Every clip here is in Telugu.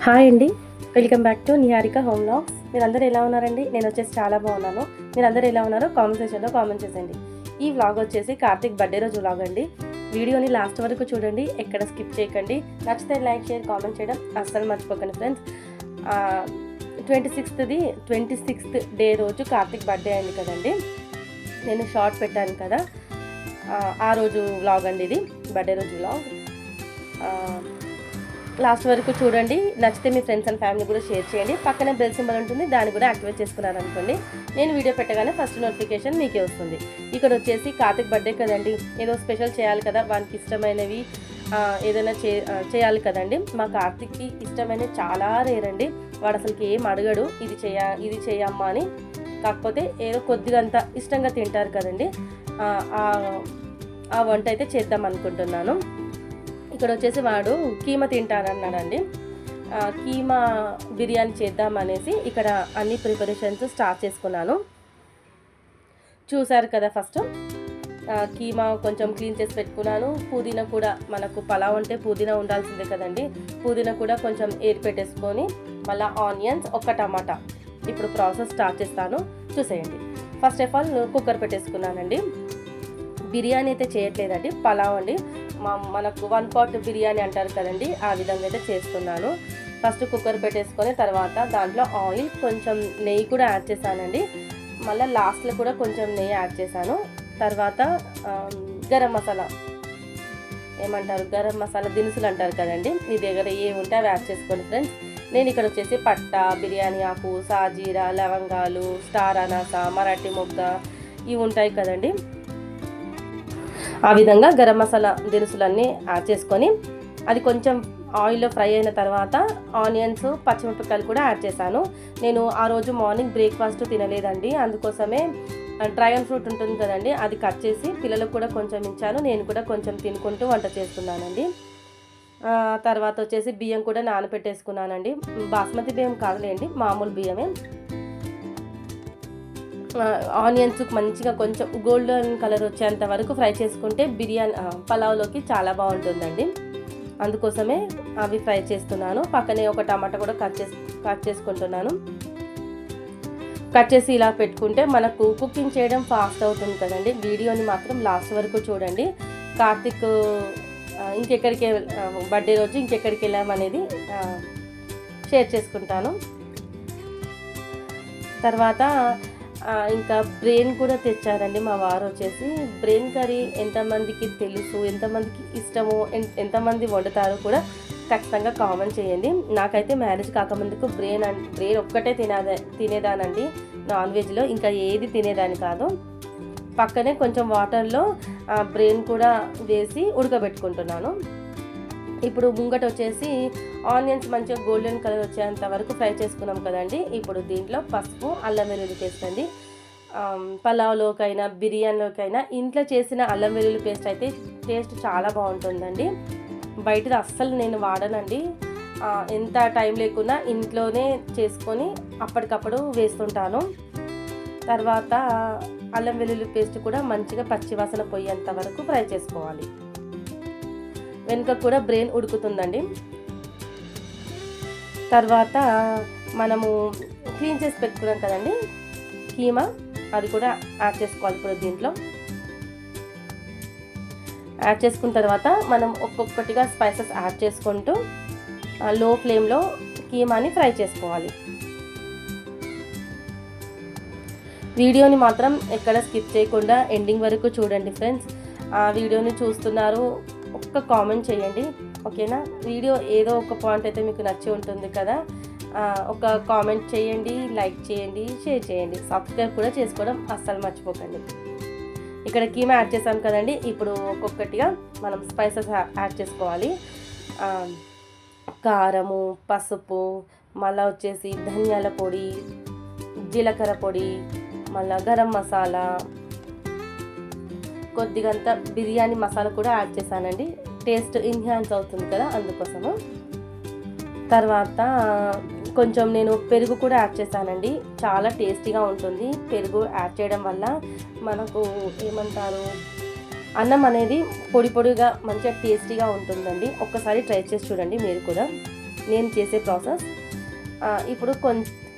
హాయ్ అండి, welcome back to Niharika home vlogs. మీరందరూ ఎలా ఉన్నారండి? నేను వచ్చేసి చాలా బాగున్నాను. మీరందరూ ఎలా ఉన్నారో కామెంట్ సెక్షన్లో కామెంట్ చేసేయండి. ఈ వ్లాగ్ వచ్చేసి కార్తిక్ బర్త్డే రోజు వ్లాగ్ అండి. వీడియోని లాస్ట్ వరకు చూడండి, ఎక్కడ స్కిప్ చేయకండి. నచ్చితే లైక్, షేర్, కామెంట్ చేయడం అస్సలు మర్చిపోకండి ఫ్రెండ్స్. 26th డే రోజు కార్తిక్ బర్త్డే అయింది కదండి. నేను షార్ట్ పెట్టాను కదా, ఆ రోజు వ్లాగ్ అండి ఇది, బర్త్డే రోజు వ్లాగ్. లాస్ట్ వరకు చూడండి. నచ్చితే మీ ఫ్రెండ్స్ అండ్ ఫ్యామిలీ కూడా షేర్ చేయండి. పక్కనే బెల్ సింబల్ ఉంటుంది, దాన్ని కూడా యాక్టివేట్ చేసుకున్నారనుకోండి, నేను వీడియో పెట్టగానే ఫస్ట్ నోటిఫికేషన్ మీకే వస్తుంది. ఇక్కడ వచ్చేసి కార్తిక్ బర్త్డే కదండి, ఏదో స్పెషల్ చేయాలి కదా, వానికి ఇష్టమైనవి ఏదైనా చేయాలి కదండి. మా కార్తిక్కి ఇష్టమైనవి చాలా రేర్ అండి. వాడు అసలుకి ఏం అడగడు, ఇది చేయమ్మా అని. కాకపోతే ఏదో కొద్దిగా అంత ఇష్టంగా తింటారు కదండి, ఆ వంట అయితే చేద్దాం అనుకుంటున్నాను. ఇక్కడ వచ్చేసి వాడు కీమా తింటానన్నాడండి. కీమా బిర్యానీ చేద్దామనేసి ఇక్కడ అన్ని ప్రిపరేషన్స్ స్టార్ట్ చేసుకున్నాను. చూసారు కదా, ఫస్ట్ కీమా కొంచెం క్లీన్ చేసి పెట్టుకున్నాను. పుదీనా కూడా, మనకు పలావ్ అంటే పుదీనా ఉండాల్సిందే కదండి, పుదీనా కూడా కొంచెం ఏరి పెట్టేసుకొని, మళ్ళీ ఆనియన్స్, ఒక టమాటా. ఇప్పుడు ప్రాసెస్ స్టార్ట్ చేస్తాను, చూసేయండి. ఫస్ట్ ఆఫ్ ఆల్ కుక్కర్ పెట్టేసుకున్నానండి. బిర్యానీ అయితే చేయట్లేదండి, పలావ్ అండి. మనకు 1 pot బిర్యానీ అంటారు కదండి, ఆ విధంగా అయితే చేస్తున్నాను. ఫస్ట్ కుక్కర్ పెట్టేసుకొని తర్వాత దాంట్లో ఆయిల్, కొంచెం నెయ్యి కూడా యాడ్ చేశానండి. మళ్ళీ లాస్ట్లో కూడా కొంచెం నెయ్యి యాడ్ చేశాను. తర్వాత గరం మసాలా గరం మసాలా దినుసులు అంటారు కదండి, మీ దగ్గర ఏ ఉంటే అవి యాడ్ చేసుకోండి ఫ్రెండ్స్. నేను ఇక్కడ వచ్చేసి పట్టా, బిర్యానీ ఆకు, సాజీరా, లవంగాలు, స్టార్ అనాస, మరాఠీ మొగ్గ ఇవి ఉంటాయి కదండి, ఆ విధంగా గరం మసాలా దినుసులన్నీ యాడ్ చేసుకొని, అది కొంచెం ఆయిల్లో ఫ్రై అయిన తర్వాత ఆనియన్స్, పచ్చిమిరపకాయలు కూడా యాడ్ చేశాను. నేను ఆ రోజు మార్నింగ్ బ్రేక్ఫాస్ట్ తినలేదండి, అందుకోసమే డ్రాగన్ ఫ్రూట్ ఉంటుంది కదండి, అది కట్ చేసి పిల్లలకు కూడా కొంచెం ఇచ్చాను. నేను కూడా కొంచెం తినుకుంటూ వంట చేస్తున్నానండి. తర్వాత వచ్చేసి బియ్యం కూడా నానబెట్టేసుకున్నానండి. బాస్మతి బియ్యం కాదులేండి, మామూలు బియ్యమే. ఆనియన్స్ మంచిగా కొంచెం గోల్డెన్ కలర్ వచ్చేంత వరకు ఫ్రై చేసుకుంటే బిర్యానీ పలావ్లోకి చాలా బాగుంటుందండి, అందుకోసమే అవి ఫ్రై చేస్తున్నాను. పక్కనే ఒక టమాటా కూడా కట్ చేసుకుంటున్నాను. కట్ చేసి ఇలా పెట్టుకుంటే మనకు కుకింగ్ చేయడం ఫాస్ట్ అవుతుంది కదండి. వీడియోని మాత్రం లాస్ట్ వరకు చూడండి. కార్తిక్ ఇంకెక్కడికి బర్త్డే రోజు ఇంకెక్కడికి వెళ్ళామనేది షేర్ చేసుకుంటాను. తర్వాత ఇంకా బ్రెయిన్ కూడా తెచ్చారండి మా వారు వచ్చేసి. బ్రెయిన్ కర్రీ ఎంతమందికి తెలుసు, ఎంతమందికి ఇష్టమో, ఎంతమంది వండుతారో కూడా ఖచ్చితంగా కామెంట్ చేయండి. నాకైతే మ్యారేజ్ కాకముందుకు బ్రెయిన్ ఒక్కటే తినేదానండి నాన్ వెజ్లో, ఇంకా ఏది తినేదాన్ని కాదు. పక్కనే కొంచెం వాటర్లో బ్రెయిన్ కూడా వేసి ఉడకబెట్టుకుంటున్నాను. ఇప్పుడు ముంగట వచ్చేసి ఆనియన్స్ మంచిగా గోల్డెన్ కలర్ వచ్చేంత వరకు ఫ్రై చేసుకున్నాం కదండి. ఇప్పుడు దీంట్లో పసుపు, అల్లం వెల్లుల్లి పేస్ట్ అండి. పలావ్లోకైనా బిర్యానీలోకైనా ఇంట్లో చేసిన అల్లం వెల్లుల్లి పేస్ట్ అయితే టేస్ట్ చాలా బాగుంటుందండి. బయటది అస్సలు నేను వాడనండి. ఎంత టైం లేకున్నా ఇంట్లోనే చేసుకొని అప్పటికప్పుడు వేస్తుంటాను. తర్వాత అల్లం వెల్లుల్లి పేస్ట్ కూడా మంచిగా పచ్చివాసన పోయేంత వరకు ఫ్రై చేసుకోవాలి. వెనుక కూడా బ్రెయిన్ ఉడుకుతుందండి. తర్వాత మనము క్లీన్ చేసి పెట్టుకున్నాం కదండి కీమా, అది కూడా యాడ్ చేసుకోవాలి. ఇప్పుడు దీంట్లో యాడ్ చేసుకున్న తర్వాత మనం ఒక్కొక్కటిగా స్పైసెస్ యాడ్ చేసుకుంటూ లో ఫ్లేమ్లో కీమాని ఫ్రై చేసుకోవాలి. వీడియోని మాత్రం ఎక్కడ స్కిప్ చేయకుండా ఎండింగ్ వరకు చూడండి ఫ్రెండ్స్. ఆ వీడియోని చూస్తున్నారు, ఒక్క కామెంట్ చేయండి, ఓకేనా? వీడియో ఏదో ఒక పాయింట్ అయితే మీకు నచ్చి ఉంటుంది కదా, ఒక కామెంట్ చేయండి, లైక్ చేయండి, షేర్ చేయండి, సబ్స్క్రైబ్ కూడా చేసుకోవడం అస్సలు మర్చిపోకండి. ఇక్కడ కీమా యాడ్ చేసాం కదండి, ఇప్పుడు ఒక్కొక్కటిగా మనం స్పైసెస్ యాడ్ చేసుకోవాలి. కారము, పసుపు, మళ్ళీ వచ్చేసి ధనియాల పొడి, జీలకర్ర పొడి, మళ్ళీ గరం మసాలా, కొద్దిగంత బిర్యానీ మసాలా కూడా యాడ్ చేశానండి, టేస్ట్ ఎన్హాన్స్ అవుతుంది కదా, అందుకోసము. తర్వాత కొంచెం నేను పెరుగు కూడా యాడ్ చేశానండి, చాలా టేస్టీగా ఉంటుంది. పెరుగు యాడ్ చేయడం వల్ల మనకు అన్నం అనేది పొడి పొడిగా మంచిగా టేస్టీగా ఉంటుందండి. ఒక్కసారి ట్రై చేసి చూడండి మీరు కూడా. నేను చేసే ప్రాసెస్. ఇప్పుడు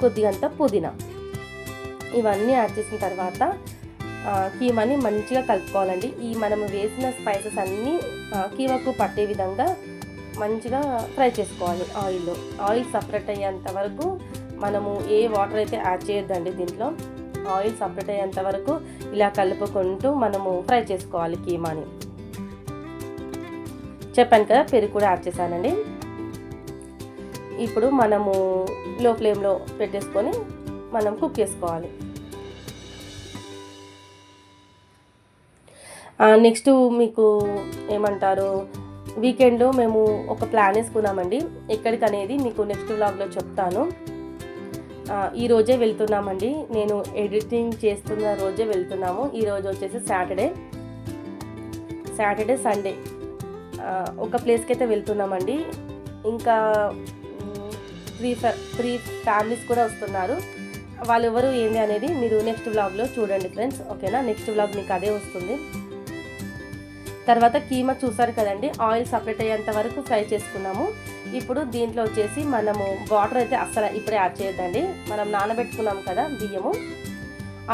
కొద్దిగంత పుదీనా ఇవన్నీ యాడ్ చేసిన తర్వాత కీమాని మంచిగా కలుపుకోవాలండి. ఈ మనము వేసిన స్పైసెస్ అన్నీ కీమాకు పట్టే విధంగా మంచిగా ఫ్రై చేసుకోవాలి ఆయిల్లో. ఆయిల్ సపరేట్ అయ్యేంత వరకు మనము ఏ వాటర్ అయితే యాడ్ చేయొద్దండి దీంట్లో. ఆయిల్ సపరేట్ అయ్యేంత వరకు ఇలా కలుపుకుంటూ మనము ఫ్రై చేసుకోవాలి కీమాని. చెప్పాను కదా, పెరుగు కూడా యాడ్ చేశానండి. ఇప్పుడు మనము లో ఫ్లేమ్లో పెట్టేసుకొని మనం కుక్ చేసుకోవాలి. నెక్స్ట్ మీకు ఏమంటారు, వీకెండ్ మేము ఒక ప్లాన్ వేసుకున్నామండి. ఎక్కడికి అనేది మీకు నెక్స్ట్ వ్లాగ్లో చెప్తాను. ఈరోజే వెళ్తున్నామండి. నేను ఎడిటింగ్ చేస్తున్న రోజే వెళ్తున్నాము. ఈరోజు వచ్చేసి సాటర్డే సండే ఒక ప్లేస్కి అయితే వెళ్తున్నామండి. ఇంకా 3 ఫ్యామిలీస్ కూడా వస్తున్నారు. వాళ్ళు ఎవరు ఏంది అనేది మీరు నెక్స్ట్ వ్లాగ్లో చూడండి ఫ్రెండ్స్, ఓకేనా? నెక్స్ట్ వ్లాగ్ మీకు అదే వస్తుంది. తర్వాత కీమా చూసారు కదండి, ఆయిల్ సపరేట్ అయ్యేంత వరకు ఫ్రై చేసుకున్నాము. ఇప్పుడు దీంట్లో వచ్చేసి మనము వాటర్ అయితే అస్సలు ఇప్పుడే యాడ్ చేయొద్దండి. మనం నానబెట్టుకున్నాం కదా బియ్యము,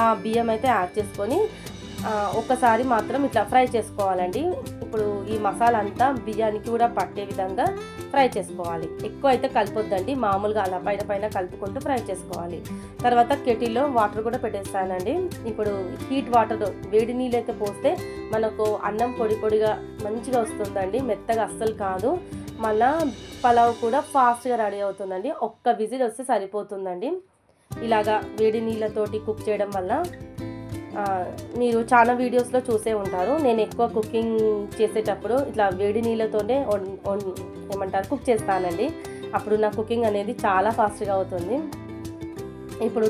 ఆ బియ్యం అయితే యాడ్ చేసుకొని ఒక్కసారి మాత్రం ఇట్లా ఫ్రై చేసుకోవాలండి. ఇప్పుడు ఈ మసాలా అంతా బియ్యానికి కూడా పట్టే విధంగా ఫ్రై చేసుకోవాలి. ఎక్కువ అయితే కలపొద్దండి, మామూలుగా అలా పైన కలుపుకుంటూ ఫ్రై చేసుకోవాలి. తర్వాత కెటిల్లో వాటర్ కూడా పెట్టేస్తానండి. ఇప్పుడు హీట్ వాటర్ వేడి నీళ్ళు అయితే పోస్తే మనకు అన్నం పొడిగా మంచిగా వస్తుందండి, మెత్తగా అస్సలు కాదు. మళ్ళా పలావ్ కూడా ఫాస్ట్గా రెడీ అవుతుందండి. ఒక్క విజిల్ వస్తే సరిపోతుందండి. ఇలాగా వేడి నీళ్ళతోటి కుక్ చేయడం వల్ల మీరు చాలా వీడియోస్లో చూసే ఉంటారు. నేను ఎక్కువ కుకింగ్ చేసేటప్పుడు ఇట్లా వేడి నీళ్ళతోనే ఏమంటారు కుక్ చేస్తానండి. అప్పుడు నా కుకింగ్ అనేది చాలా ఫాస్ట్గా అవుతుంది. ఇప్పుడు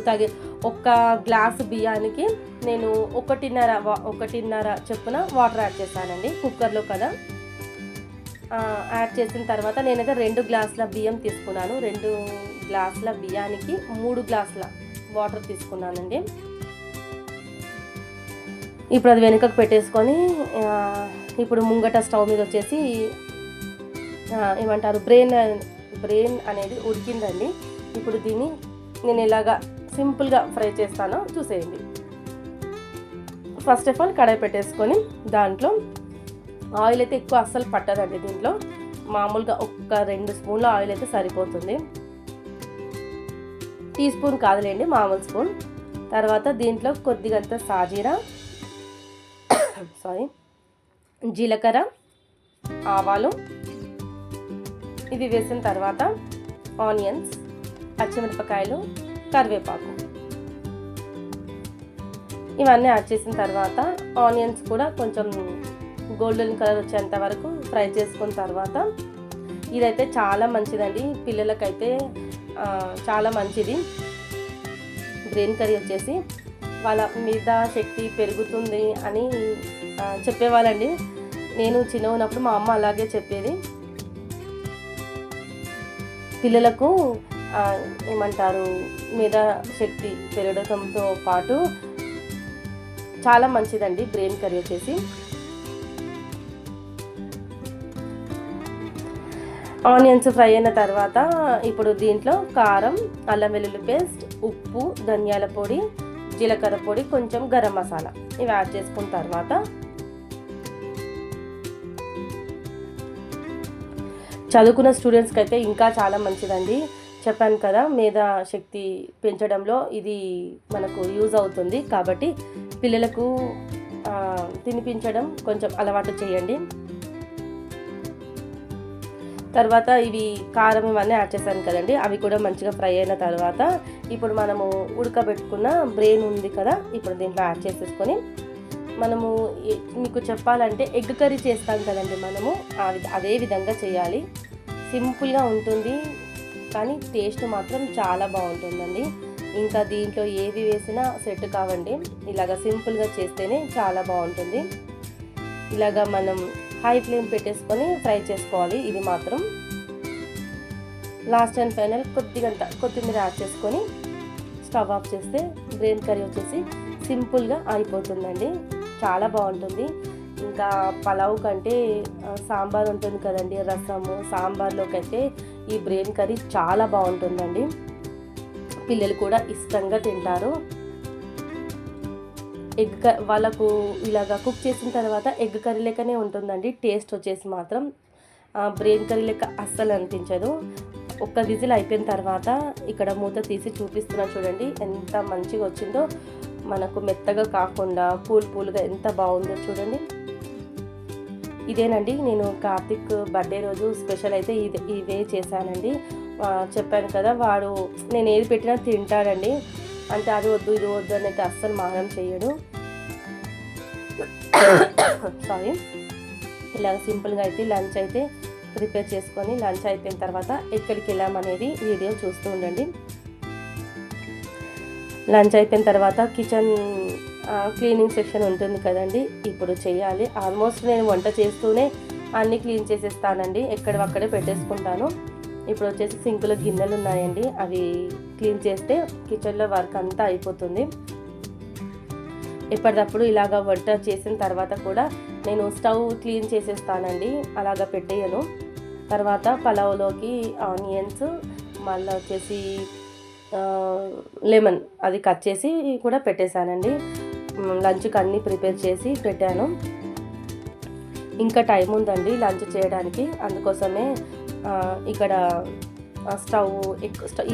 ఒక్క గ్లాసు బియ్యానికి నేను ఒకటిన్నర చొప్పున వాటర్ యాడ్ చేస్తానండి కుక్కర్లో కదా. యాడ్ చేసిన తర్వాత నేనైతే 2 గ్లాసుల బియ్యం తీసుకున్నాను. 2 గ్లాసుల బియ్యానికి 3 గ్లాసుల వాటర్ తీసుకున్నానండి. ఇప్పుడు అది వెనుకకు పెట్టేసుకొని ఇప్పుడు ముంగట స్టవ్ మీద వచ్చేసి ఏమంటారు బ్రెయిన్ అనేది ఉడికిందండి. ఇప్పుడు దీన్ని నేను ఎలాగా సింపుల్గా ఫ్రై చేస్తానో చూసేయండి. ఫస్ట్ ఆఫ్ ఆల్ కడాయి పెట్టేసుకొని దాంట్లో ఆయిల్ అయితే ఎక్కువ అస్సలు పట్టదండి. దీంట్లో మామూలుగా ఒక్క 2 స్పూన్ల ఆయిల్ అయితే సరిపోతుంది. టీ స్పూన్ కాదులేండి, మామూలు స్పూన్. తర్వాత దీంట్లో కొద్దిగంత సాజీరా, జీలకర్ర, ఆవాలు ఇది వేసిన తర్వాత ఆనియన్స్, పచ్చిమిరపకాయలు, కరివేపాకు ఇవన్నీ యాడ్ చేసిన తర్వాత ఆనియన్స్ కూడా కొంచెం గోల్డెన్ కలర్ వచ్చేంత వరకు ఫ్రై చేసుకున్న తర్వాత ఇదైతే చాలా మంచిదండి, పిల్లలకైతే చాలా మంచిది. బ్రెయిన్ కర్రీ వచ్చేసి వాళ్ళ మీద శక్తి పెరుగుతుంది అని చెప్పేవాళ్ళండి. నేను చిన్నగా ఉన్నప్పుడు మా అమ్మ అలాగే చెప్పేది. పిల్లలకు ఏమంటారు మీద శక్తి పెరగడంతో పాటు చాలా మంచిదండి బ్రెయిన్ కర్రీ వచ్చేసి. ఆనియన్స్ ఫ్రై అయిన తర్వాత ఇప్పుడు దీంట్లో కారం, అల్లం వెల్లుల్లి పేస్ట్, ఉప్పు, ధనియాల పొడి, జీలకర్ర పొడి, కొంచెం గరం మసాలా ఇవి యాడ్ చేసుకున్న తర్వాత చదువుకున్న స్టూడెంట్స్కి అయితే ఇంకా చాలా మంచిదండి. చెప్పాను కదా, మేధా శక్తి పెంచడంలో ఇది మనకు యూజ్ అవుతుంది. కాబట్టి పిల్లలకు తినిపించడం కొంచెం అలవాటు చేయండి. తర్వాత ఇవి కారం ఇవన్నీ యాడ్ చేశాను కదండి, అవి కూడా మంచిగా ఫ్రై అయిన తర్వాత ఇప్పుడు మనము ఉడకబెట్టుకున్న బ్రెయిన్ ఉంది కదా, ఇప్పుడు దీంట్లో యాడ్ చేసేసుకొని మనము మీకు చెప్పాలంటే ఎగ్ కర్రీ చేస్తాం కదండి, మనము అదే విధంగా చేయాలి. సింపుల్గా ఉంటుంది కానీ టేస్ట్ మాత్రం చాలా బాగుంటుందండి. ఇంకా దీంట్లో ఏవి వేసినా సెట్ కావండి. ఇలాగ సింపుల్గా చేస్తేనే చాలా బాగుంటుంది. ఇలాగ మనం హై ఫ్లేమ్ పెట్టేసుకొని ఫ్రై చేసుకోవాలి. ఇది మాత్రం లాస్ట్ అండ్ ఫైనల్ కొత్తిమీర యాడ్ చేసుకొని స్టవ్ ఆఫ్ చేస్తే బ్రెయిన్ కర్రీ వచ్చేసి సింపుల్గా అయిపోతుందండి. చాలా బాగుంటుంది. ఇంకా పలావ్ కంటే సాంబార్ ఉంటుంది కదండి, రసము, సాంబార్లోకి అయితే ఈ బ్రెయిన్ కర్రీ చాలా బాగుంటుందండి. పిల్లలు కూడా ఇష్టంగా తింటారు. వాళ్ళకు ఇలాగా కుక్ చేసిన తర్వాత ఎగ్ కర్రీ లెక్కనే ఉంటుందండి. టేస్ట్ వచ్చేసి మాత్రం బ్రెయిన్ కర్రీ లెక్క అస్సలు అనిపించదు. ఒక్క విజిల్ అయిపోయిన తర్వాత ఇక్కడ మూత తీసి చూపిస్తున్నా చూడండి ఎంత మంచిగా వచ్చిందో. మనకు మెత్తగా కాకుండా పూలుగా ఎంత బాగుందో చూడండి. ఇదేనండి నేను కార్తిక్ బర్త్డే రోజు స్పెషల్ అయితే ఇవే చేశానండి. చెప్పాను కదా, వాడు నేను ఏది పెట్టినా తింటాడండి. అంటే అది వద్దు ఇది వద్దు అని అయితే అస్సలు మారం చేయడు. సారీ. ఇలా సింపుల్గా అయితే లంచ్ అయితే ప్రిపేర్ చేసుకొని లంచ్ అయిపోయిన తర్వాత ఎక్కడికి వెళ్ళామనేది వీడియో చూస్తూ ఉండండి. లంచ్ అయిపోయిన తర్వాత కిచెన్ క్లీనింగ్ సెక్షన్ ఉంటుంది కదండి, ఇప్పుడు చేయాలి. ఆల్మోస్ట్ నేను వంట చేస్తూనే అన్నీ క్లీన్ చేసేస్తానండి, ఎక్కడవక్కడే పెట్టేసుకుంటాను. ఇప్పుడు వచ్చేసి సింకులో గిన్నెలు ఉన్నాయండి, అవి క్లీన్ చేస్తే కిచెన్లో వర్క్ అంతా అయిపోతుంది. ఎప్పటికప్పుడు ఇలాగ వంట చేసిన తర్వాత కూడా నేను స్టవ్ క్లీన్ చేసేస్తానండి, అలాగ పెట్టేయను. తర్వాత పలావ్లోకి ఆనియన్స్, మళ్ళీ వచ్చేసి లెమన్ అది కట్ చేసి కూడా పెట్టేశానండి. లంచ్కి అన్నీ ప్రిపేర్ చేసి పెట్టాను. ఇంకా టైం ఉందండి లంచ్ చేయడానికి, అందుకోసమే ఇక్కడ స్టవ్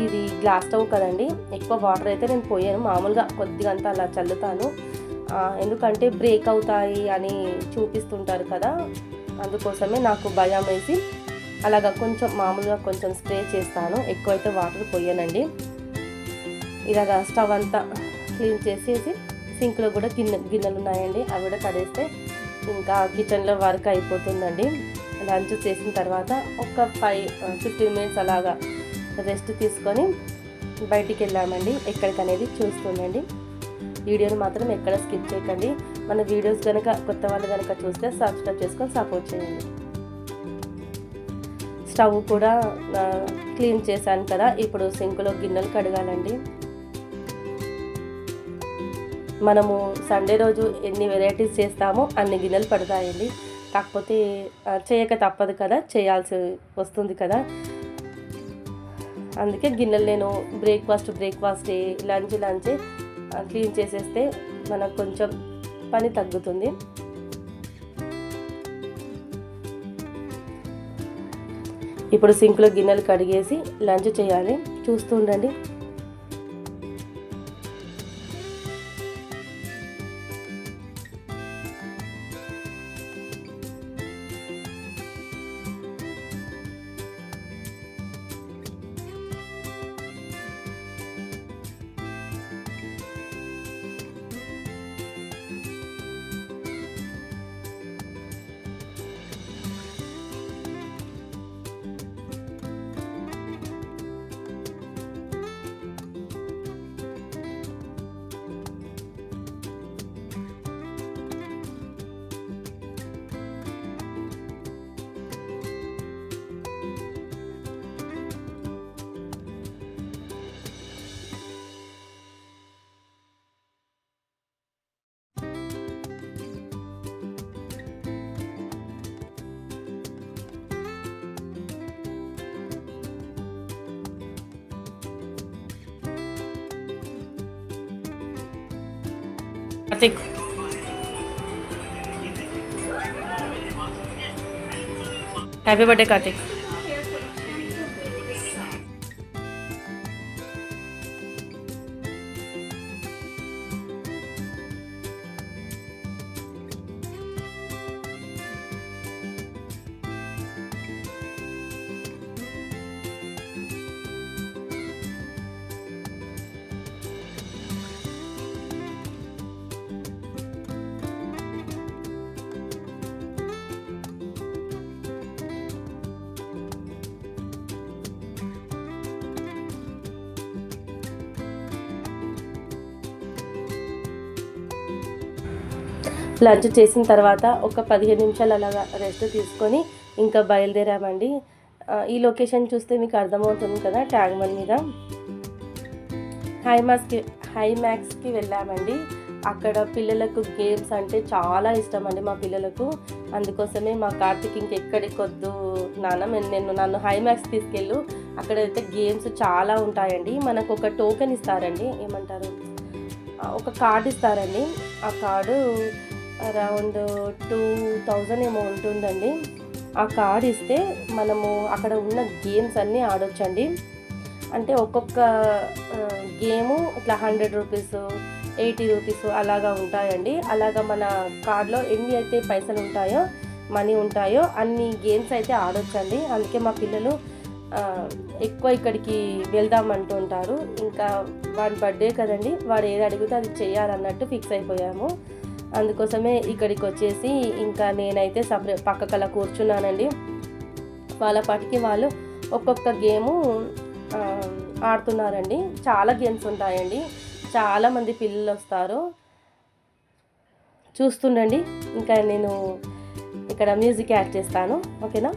ఇది గ్లాస్ స్టవ్ కదండి, ఎక్కువ వాటర్ అయితే నేను పోయాను, మామూలుగా కొద్దిగా అంతా అలా చల్లుతాను. ఎందుకంటే బ్రేక్ అవుతాయి అని చూపిస్తుంటారు కదా, అందుకోసమే నాకు భయం వేసి అలాగా కొంచెం మామూలుగా కొంచెం స్ప్రే చేస్తాను, ఎక్కువైతే వాటర్ పోయానండి. ఇలాగా స్టవ్ అంతా క్లీన్ చేసేసి సింక్లో కూడా గిన్నెలు ఉన్నాయండి, అవి కూడా కడేస్తే ఇంకా కిచెన్లో వర్క్ అయిపోతుందండి. లంచ్ చేసిన తర్వాత ఒక 15 మినిట్స్ అలాగా రెస్ట్ తీసుకొని బయటికి వెళ్ళామండి. ఎక్కడికనేది చూస్తుండండి. వీడియోని మాత్రం ఎక్కడ స్కిప్ చేయకండి. మన వీడియోస్ కనుక కొత్త వాళ్ళు కనుక చూస్తే సబ్స్క్రైబ్ చేసుకొని సపోర్ట్ చేయండి. స్టవ్ కూడా క్లీన్ చేశాను కదా, ఇప్పుడు సింక్లో గిన్నెలు కడగాలండి. మనము సండే రోజు ఎన్ని వెరైటీస్ చేస్తామో అన్ని గిన్నెలు పడతాయండి, కాకపోతే చేయక తప్పదు కదా, చేయాల్సి వస్తుంది కదా. అందుకే గిన్నెలు నేను బ్రేక్ఫాస్ట్ లంచ్ క్లీన్ చేసేస్తే మనకు కొంచెం పని తగ్గుతుంది. ఇప్పుడు సింక్లో గిన్నెలు కడిగేసి లంచ్ చేయాలి, చూస్తూ ఉండండి. Karthik, happy birthday Karthik. Lunch చేసిన తర్వాత ఒక 15 నిమిషాలు అలాగా రెస్ట్ తీసుకొని ఇంకా బయలుదేరామండి. ఈ లొకేషన్ చూస్తే మీకు అర్థమవుతుంది కదా, ట్యాంక్ బండ్ మీద హై మ్యాక్స్కి వెళ్ళామండి. అక్కడ పిల్లలకు గేమ్స్ అంటే చాలా ఇష్టం అండి మా పిల్లలకు. అందుకోసమే మా కార్తీక్ ఇంకెక్కడికొద్దు నాన్న, నేను నన్ను హైమాక్స్ తీసుకెళ్ళు, అక్కడైతే గేమ్స్ చాలా ఉంటాయండి. మనకు ఒక టోకెన్ ఇస్తారండి, ఏమంటారు, ఒక కార్డు ఇస్తారండి. ఆ కార్డు అరౌండ్ 2000 ఏమో ఉంటుందండి. ఆ కార్డ్ ఇస్తే మనము అక్కడ ఉన్న గేమ్స్ అన్నీ ఆడొచ్చండి. అంటే ఒక్కొక్క గేము ఇట్లా 100 రూపీస్, 80 రూపీస్ అలాగా ఉంటాయండి. అలాగా మన కార్డ్లో ఎన్ని అయితే పైసలు ఉంటాయో, మనీ ఉంటాయో అన్ని గేమ్స్ అయితే ఆడొచ్చండి. అందుకే మా పిల్లలు ఎక్కువ ఇక్కడికి వెళ్దామంటూ ఉంటారు. ఇంకా వాడి బర్త్డే కదండి, వాడు ఏది అడిగితే అది చేయాలన్నట్టు ఫిక్స్ అయిపోయాము. అందుకోసమే ఇక్కడికి వచ్చేసి ఇంకా నేనైతే పక్కకలా కూర్చున్నానండి. వాళ్ళ పాటికి వాళ్ళు ఒక్కొక్క గేము ఆడుతున్నారండి. చాలా గేమ్స్ ఉంటాయండి, చాలామంది పిల్లలు వస్తారు. చూస్తుండండి. ఇంకా నేను ఇక్కడ మ్యూజిక్ యాడ్ చేస్తాను, ఓకేనా.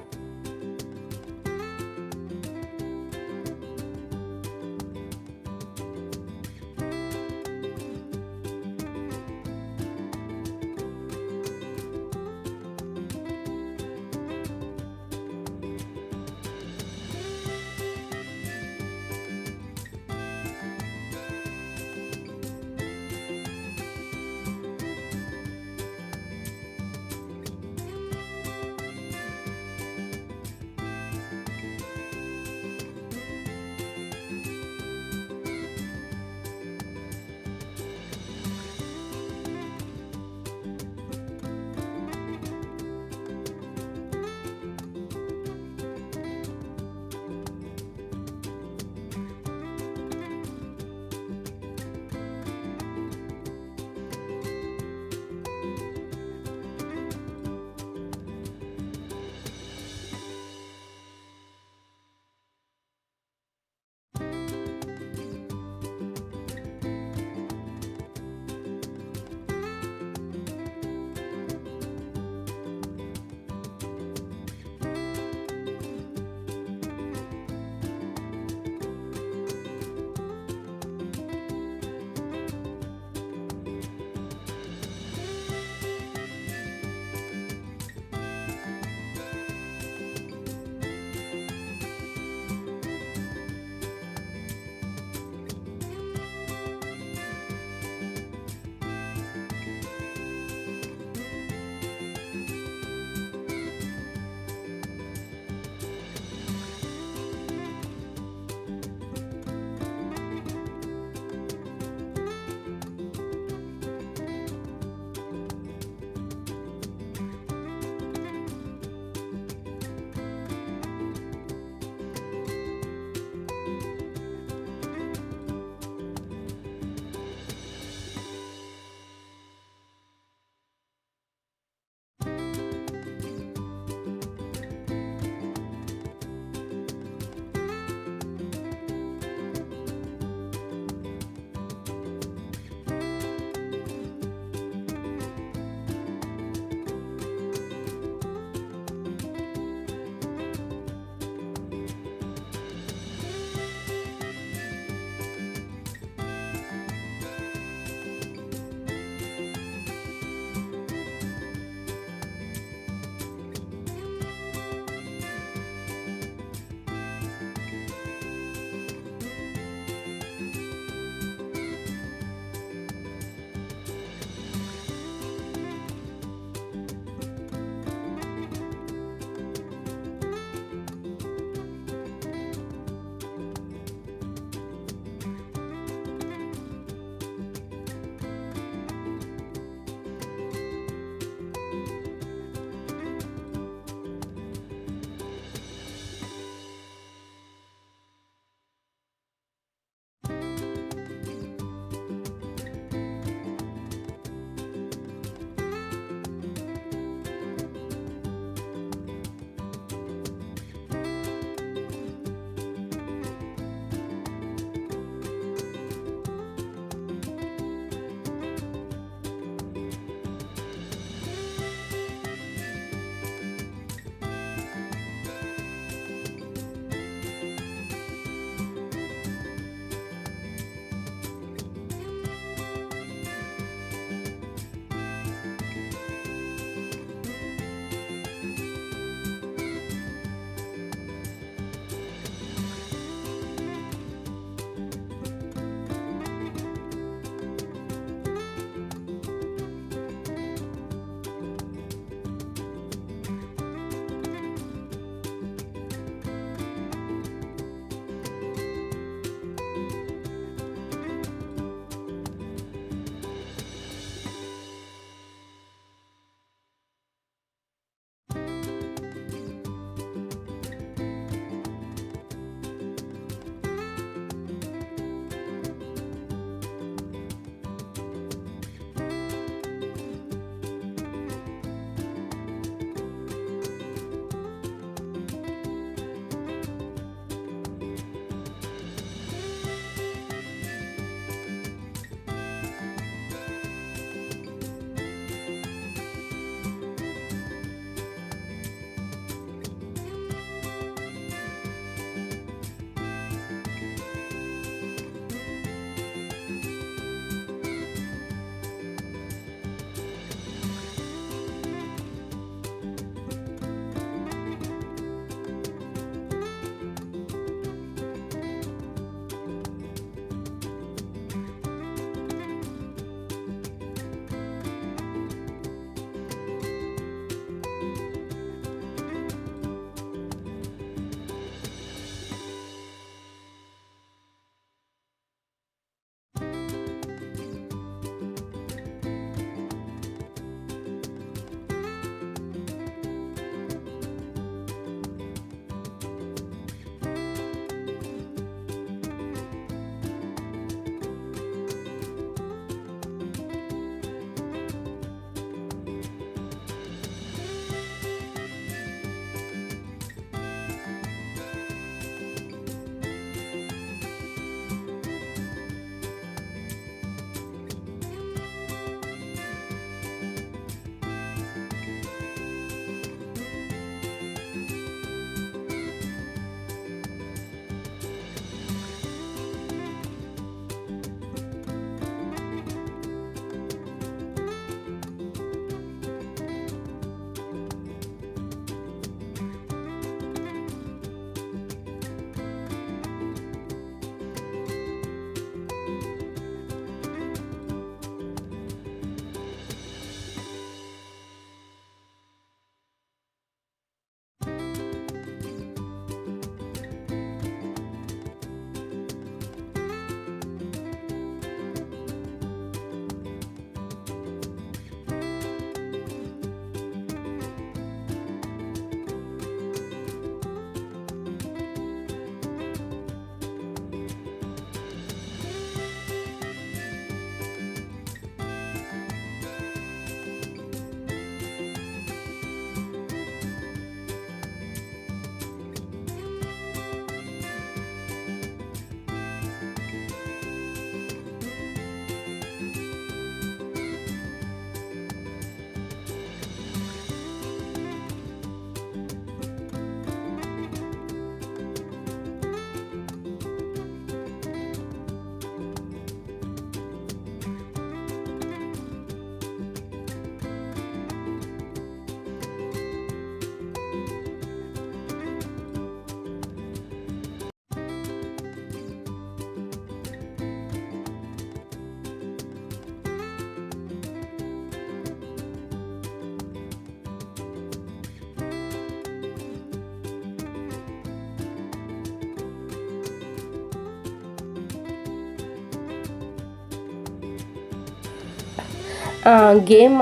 గేమ్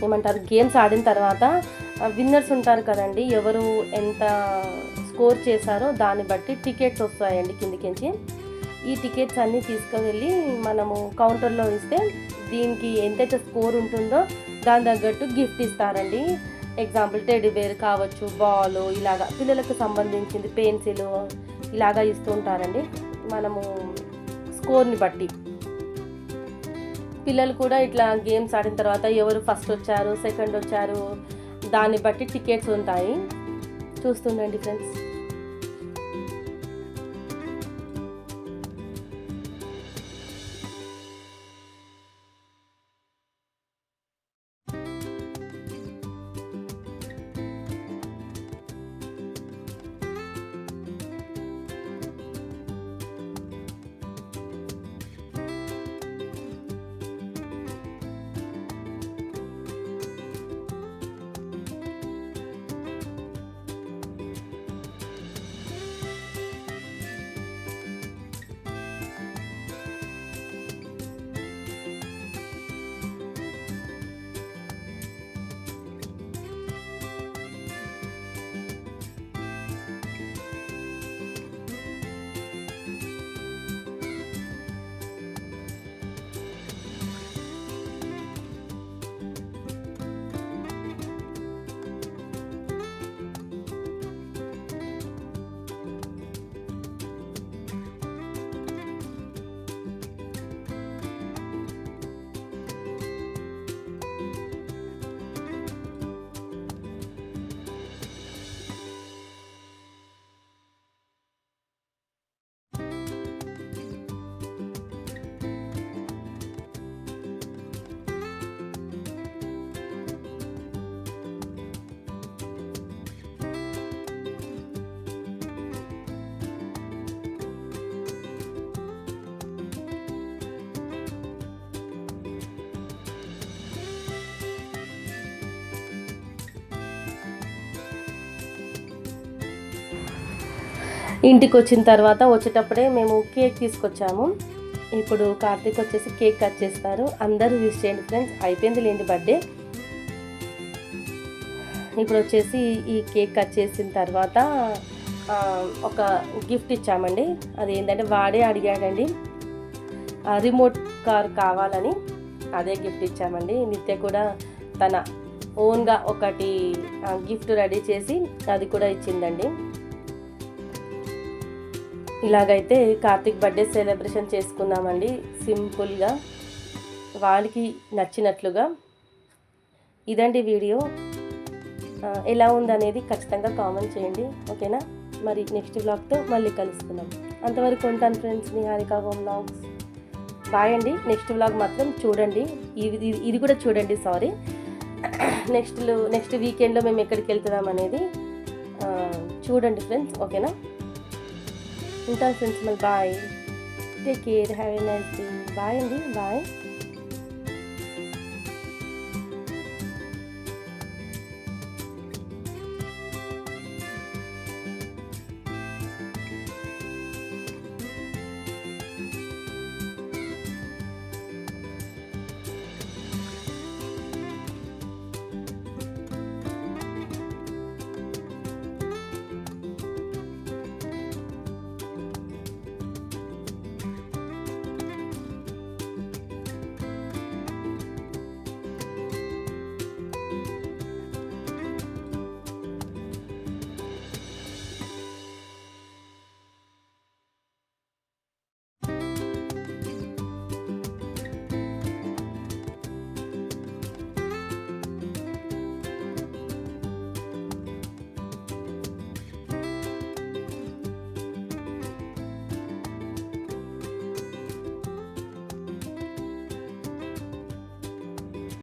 ఏమంటారు, గేమ్స్ ఆడిన తర్వాత విన్నర్స్ ఉంటారు కదండి, ఎవరు ఎంత స్కోర్ చేశారో దాన్ని బట్టి టికెట్స్ వస్తాయండి కిందికించి. ఈ టికెట్స్ అన్నీ తీసుకువెళ్ళి మనము కౌంటర్లో ఇస్తే దీనికి ఎంతైతే స్కోర్ ఉంటుందో దాని తగ్గట్టు గిఫ్ట్ ఇస్తారండి. ఎగ్జాంపుల్ టెడ్డీ బేర్ కావచ్చు, బాల్, ఇలాగా పిల్లలకు సంబంధించింది పెన్సిల్ ఇలాగా ఇస్తూ ఉంటారండి మనము స్కోర్ని బట్టి. పిల్లలు కూడా ఇట్లా గేమ్స్ ఆడిన తర్వాత ఎవరు ఫస్ట్ వచ్చారు, సెకండ్ వచ్చారు దాన్ని బట్టి టికెట్స్ ఉంటాయి. చూస్తుండండి ఫ్రెండ్స్. ఇంటికి వచ్చిన తర్వాత వచ్చేటప్పుడే మేము కేక్ తీసుకొచ్చాము. ఇప్పుడు కార్తీక్ వచ్చేసి కేక్ కట్ చేస్తారు. అందరూ విష్ చేయండి ఫ్రెండ్స్. అయిపోయింది లేండి బర్త్డే. ఇప్పుడు వచ్చేసి ఈ కేక్ కట్ చేసిన తర్వాత ఒక గిఫ్ట్ ఇచ్చామండి. అది ఏంటంటే వాడే అడిగాడండి, రిమోట్ కార్ కావాలని. అదే గిఫ్ట్ ఇచ్చామండి. నిత్య కూడా తన ఓన్గా ఒకటి గిఫ్ట్ రెడీ చేసి అది కూడా ఇచ్చిందండి. ఇలాగైతే కార్తీక్ బర్త్డే సెలబ్రేషన్ చేసుకున్నామండి సింపుల్గా, వాడికి నచ్చినట్లుగా. ఇదండి వీడియో. ఎలా ఉందనేది ఖచ్చితంగా కామెంట్ చేయండి, ఓకేనా? మరి నెక్స్ట్ వ్లాగ్తో మళ్ళీ కలుసుకుందాం. అంతవరకు ఉంటాను friends. Niharika home vlogs. Bye అండి. నెక్స్ట్ వ్లాగ్ మాత్రం చూడండి, ఇది కూడా చూడండి. సారీ, నెక్స్ట్ వీకెండ్లో మేము ఎక్కడికి వెళ్తున్నాం అనేది చూడండి ఫ్రెండ్స్, ఓకేనా? ఉంటాను ఫ్రెండ్స్. మళ్ళీ bye. Take care. Have a nice day. Bye అండి. బాయ్.